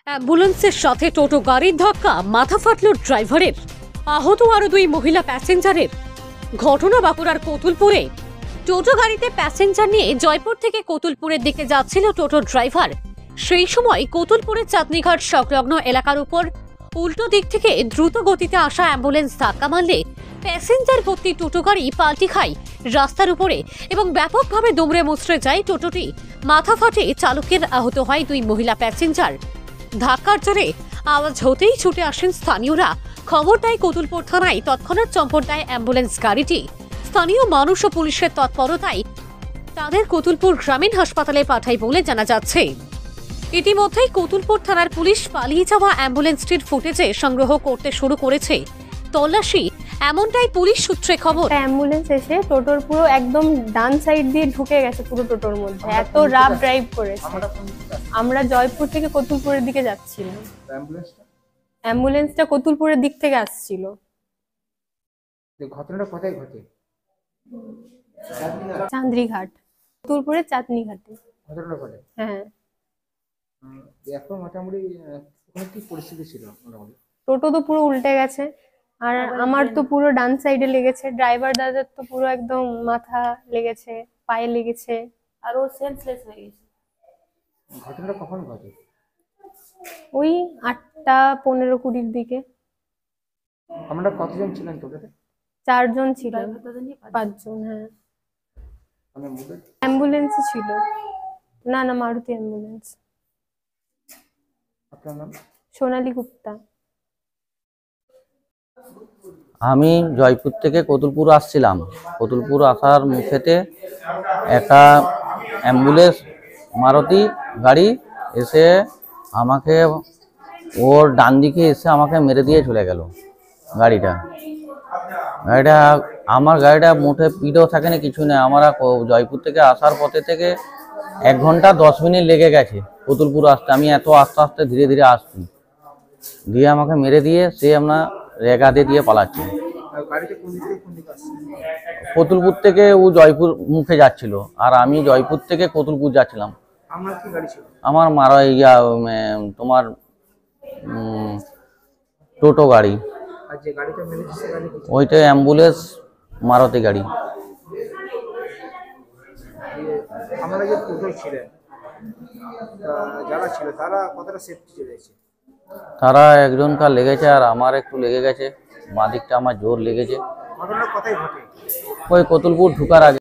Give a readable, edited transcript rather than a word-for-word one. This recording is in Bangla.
অ্যাম্বুলেন্সের সাথে টোটো গাড়ির ধাক্কা, মাথা ফাটল ড্রাইভারের, আহত আরো দুই মহিলা প্যাসেঞ্জারের। ঘটনা বাঁকুড়ার কতুলপুরে। টোটো গাড়িতে প্যাসেঞ্জার নিয়ে জয়পুর থেকে কতুলপুরের দিকে যাচ্ছিল টোটো ড্রাইভার। সেই সময় কতুলপুরের চাঁদনীঘাট সংলগ্ন এলাকার উপর উল্টো দিক থেকে দ্রুত গতিতে আসা অ্যাম্বুলেন্স ধাক্কা মারলে প্যাসেঞ্জার ভর্তি টোটো গাড়ি পাল্টি খায় রাস্তার উপরে এবং ব্যাপকভাবে দুমড়ে মুচড়ে যায় টোটোটি। মাথা ফাটে চালকের, আহত হয় দুই মহিলা প্যাসেঞ্জার। ধাক্কার জেরে আওয়াজ হতেই ছুটে আসেন স্থানীয়রা। খবর দেয় কতুলপুর থানায়। তৎক্ষণাৎ চম্পট দেয় অ্যাম্বুলেন্স গাড়িটি। স্থানীয় মানুষ ও পুলিশের তৎপরতায় তাদের কতুলপুর গ্রামীণ হাসপাতালে পাঠায় বলে জানা যাচ্ছে। ইতিমধ্যেই কতুলপুর থানার পুলিশ পালিয়ে যাওয়া অ্যাম্বুলেন্সটির ফুটেজে সংগ্রহ করতে শুরু করেছে তল্লাশি, এমনটাই পুলিশ সূত্রে খবর। অ্যাম্বুলেন্স এসে টোটোর পুরো একদম ডান সাইড দিয়ে ঢুকে গেছে পুরো টোটোর মধ্যে। এত রাফ ড্রাইভ করেছে। আমরা জয়পুর থেকে কতুলপুরের দিকে যাচ্ছিলাম। অ্যাম্বুলেন্সটা কতুলপুরের দিক থেকে আসছিল। ঘটনাটা কোথায় ঘটে? চাঁদনীঘাট, কতুলপুরের চাঁদনীঘাটে ঘটনাটা ঘটে। হ্যাঁ, এখন মোটামুটি ওখানে কি পরিস্থিতি ছিল? মোটামুটি টোটো তো পুরো উল্টে গেছে, আর আমার তো পুরো ডান সাইডে লেগেছে। ড্রাইভার দাদার তো পুরো একদম মাথা লেগেছে, পায়ে লেগেছে, আর ও সেন্সলেস হয়ে গেছে। ঘটনাটা কখন ঘটে? ওই 8:15-20 দিকে। আমরা কতজন ছিলেন টোটোতে? 4 জন ছিলাম, 5 জন। হ্যাঁ, মানে অ্যাম্বুলেন্সে ছিল। না না, মারুতি অ্যাম্বুলেন্স। আপনার নাম? সোনালী গুপ্তা। আমি জয়পুর থেকে কতুলপুর আসছিলাম। কতুলপুর আসার মুখেতে একটা অ্যাম্বুলেন্স মারুতি গাড়ি এসে আমাকে ওর ডান দিকে এসে আমাকে মেরে দিয়ে চলে গেল। গাড়িটা আমার গাড়িটা মোটে পিডও থাকেনি, কিছু নেই। আমরা জয়পুর থেকে আসার পথে থেকে 1 ঘন্টা 10 মিনিট লেগে গেছে কতুলপুর আসতে। আমি এত আস্তে আস্তে ধীরে ধীরে আসছি, দিয়ে আমাকে মেরে দিয়ে সে আমরা রেগাতে দিয়ে পালাচ্ছে। কতুলপুর থেকে ও জয়পুর মুখে যাচ্ছিল, আর আমি জয়পুর থেকে কতুলপুর যাচ্ছিলাম। আমার মারা তোমার টোটো গাড়ি, ওইটা অ্যাম্বুলেন্স মারুতি গাড়ি। তারা একজনকার লেগেছে, আর আমার একটু লেগে গেছে। বাঁ দিকটা আমার জোর লেগেছে। ওই কতুলপুর ঢুকার আগে।